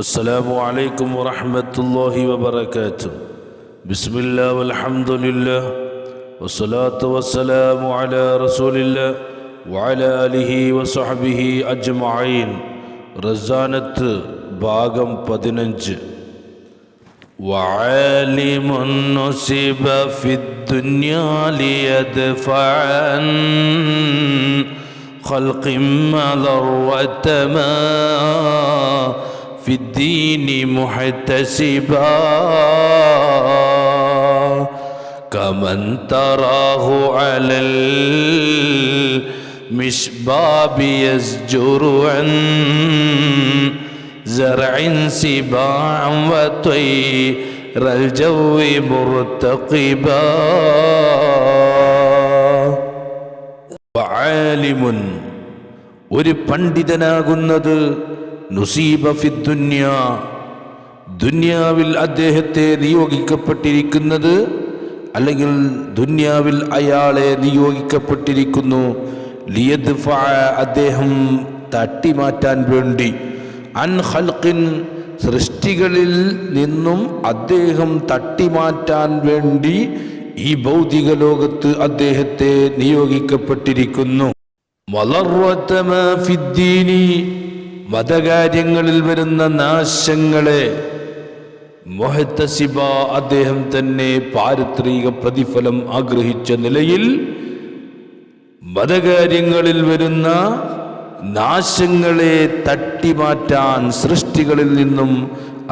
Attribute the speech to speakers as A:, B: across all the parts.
A: السلام عليكم ورحمة الله وبركاته. بسم الله والحمد لله والصلاة والسلام على رسول الله وعلى آله وصحبه أجمعين. رزانة ഭാഗം 15. وعالم نصب في الدنيا ليدفع عن خلق مضرة ما في الدين محتسبا كمن تراه على المشباب يزجر عن زرع سباعا وطير الجو مرتقبا وعالم ഒരു പണ്ഡിതനാകുന്നത് നുസീബ ഫിദ്ദുന്യ ദുന്യാവിൽ അദ്ദേഹത്തെ നിയോഗിക്കപ്പെട്ടിരിക്കുന്നത്, അല്ലെങ്കിൽ ദുന്യാവിൽ അയാളെ നിയോഗിക്കപ്പെട്ടിരിക്കുന്നു. ലിയദ്ഫഅ അദ്ദേഹം തട്ടിമാറ്റാൻ വേണ്ടി, അൻ ഖൽഖിൻ സൃഷ്ടികളിൽ നിന്നും അദ്ദേഹം തട്ടിമാറ്റാൻ വേണ്ടി ഈ ഭൗതിക ലോകത്ത് അദ്ദേഹത്തെ നിയോഗിക്കപ്പെട്ടിരിക്കുന്നു. വളർവത മാ ഫിദ്ദീനി മതകാര്യങ്ങളിൽ വരുന്ന നാശങ്ങളെ മുഹ്തസിബ അദ്ദേഹം തന്നെ പാരിത്രിക പ്രതിഫലം ആഗ്രഹിച്ച നിലയിൽ മതകാര്യങ്ങളിൽ വരുന്ന നാശങ്ങളെ തട്ടിമാറ്റാൻ, സൃഷ്ടികളിൽ നിന്നും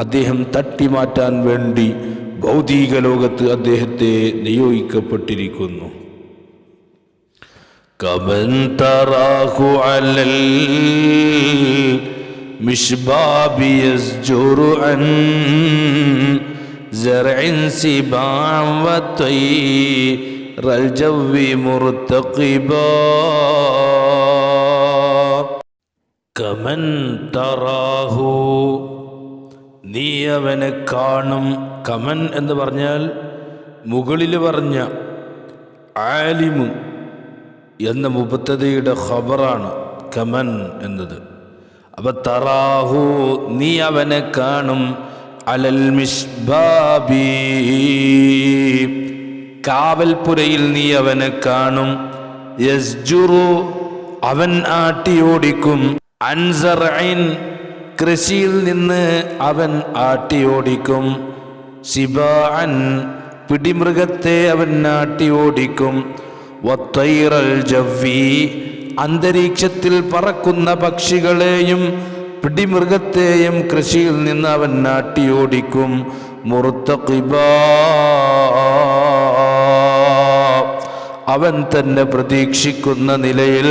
A: അദ്ദേഹം തട്ടിമാറ്റാൻ വേണ്ടി ഭൗതിക ലോകത്ത് അദ്ദേഹത്തെ നിയോഗിക്കപ്പെട്ടിരിക്കുന്നു. കമൻ തറാഹു അലൽ മിശ്ബാബി യസ്ജുറു അൻ സറഇൻ സിബാഅൻ വതൈറൽ ജവ്വി മുർതഖിബാ കമൻ തറാഹു നീ അവനെ കാണും. കമൻ എന്ന് പറഞ്ഞാൽ മുകളിൽ പറഞ്ഞ ആലിമ് എന്ന മുബത്തദയുടെ ഖബറാണ് കമൻ എന്നത്. അപ്പൊ തറാഹു നീ അവനെ കാണും, അലൽ മിശ്ബാബി കാവൽപുരയിൽ നീ അവനെ കാണും, യസ്ജുറു അവൻ ആട്ടിയോടിക്കും, അൻസറൈൻ കൃഷിയിൽ നിന്ന് അവൻ ആട്ടിയോടിക്കും, സിബാഅൻ പിടിമൃഗത്തെ അവൻ ആട്ടിയോടിക്കും, വത്തൈറൽ ജവ്വി അന്തരീക്ഷത്തിൽ പറക്കുന്ന പക്ഷികളെയും പിടിമൃഗത്തെയും കൃഷിയിൽ നിന്ന് അവൻ ആട്ടിയോടിക്കും, മുർതഖിബാ അവൻ തന്നെ പ്രതീക്ഷിക്കുന്ന നിലയിൽ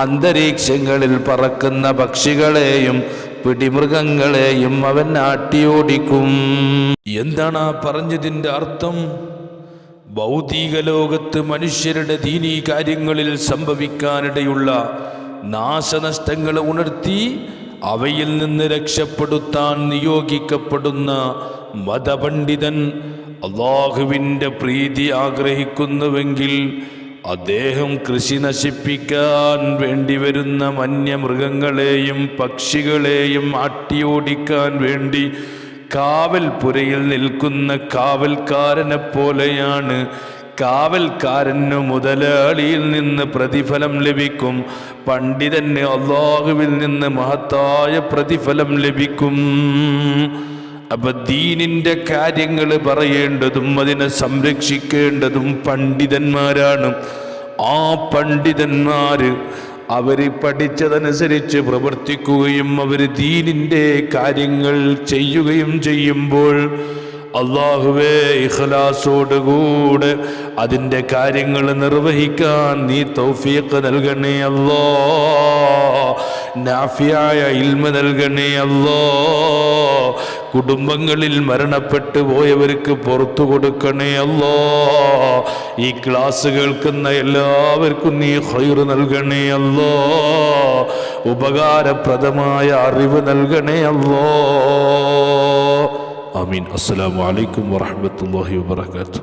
A: അന്തരീക്ഷങ്ങളിൽ പറക്കുന്ന പക്ഷികളെയും പിടിമൃഗങ്ങളെയും അവൻ ആട്ടിയോടിക്കും. എന്താണ് ആ പറഞ്ഞതിൻ്റെ അർത്ഥം? ഭൗതിക ലോകത്ത് മനുഷ്യരുടെ ദീനീ കാര്യങ്ങളിൽ സംഭവിക്കാനിടയുള്ള നാശനഷ്ടങ്ങൾ ഉണർത്തി അവയിൽ നിന്ന് രക്ഷപ്പെടുത്താൻ നിയോഗിക്കപ്പെടുന്ന മതപണ്ഡിതൻ അല്ലാഹുവിൻ്റെ പ്രീതി ആഗ്രഹിക്കുന്നുവെങ്കിൽ അദ്ദേഹം കൃഷി നശിപ്പിക്കാൻ വേണ്ടി വരുന്ന വന്യമൃഗങ്ങളെയും പക്ഷികളെയും ആട്ടിയോടിക്കാൻ വേണ്ടി കാവൽപുരയിൽ നിൽക്കുന്ന കാവൽക്കാരനെ പോലെയാണ്. കാവൽക്കാരന് മുതലാളിയിൽ നിന്ന് പ്രതിഫലം ലഭിക്കും, പണ്ഡിതന് അല്ലാഹുവിൽ നിന്ന് മഹത്തായ പ്രതിഫലം ലഭിക്കും. അപ്പൊ ദീനിന്റെ കാര്യങ്ങൾ പറയേണ്ടതും അതിനെ സംരക്ഷിക്കേണ്ടതും പണ്ഡിതന്മാരാണ്. ആ പണ്ഡിതന്മാര് അവര് പഠിച്ചതനുസരിച്ച് പ്രവർത്തിക്കുകയും അവർ ദീനിന്റെ കാര്യങ്ങൾ ചെയ്യുകയും ചെയ്യുമ്പോൾ അല്ലാഹുവേ ഇഖ്ലാസോടുകൂടെ അതിൻ്റെ കാര്യങ്ങൾ നിർവഹിക്കാൻ നീ തൗഫീഖ് നൽകണേ അല്ലാ, നാഫിയായ ഇൽമ നൽകണേ അല്ലാ, കുടുംബങ്ങളിൽ മരണപ്പെട്ടു പോയവർക്ക് പുറത്തു കൊടുക്കണേ അല്ലാ, ഈ ക്ലാസ് കേൾക്കുന്ന എല്ലാവർക്കും നീ ഖൈർ നൽകണേ അല്ലാ, ഉപകാരപ്രദമായ അറിവ് നൽകണേ അല്ലാ. ആമീൻ. അസ്സലാമു അലൈക്കും വറഹ്മത്തുള്ളാഹി വബറകാതുഹു.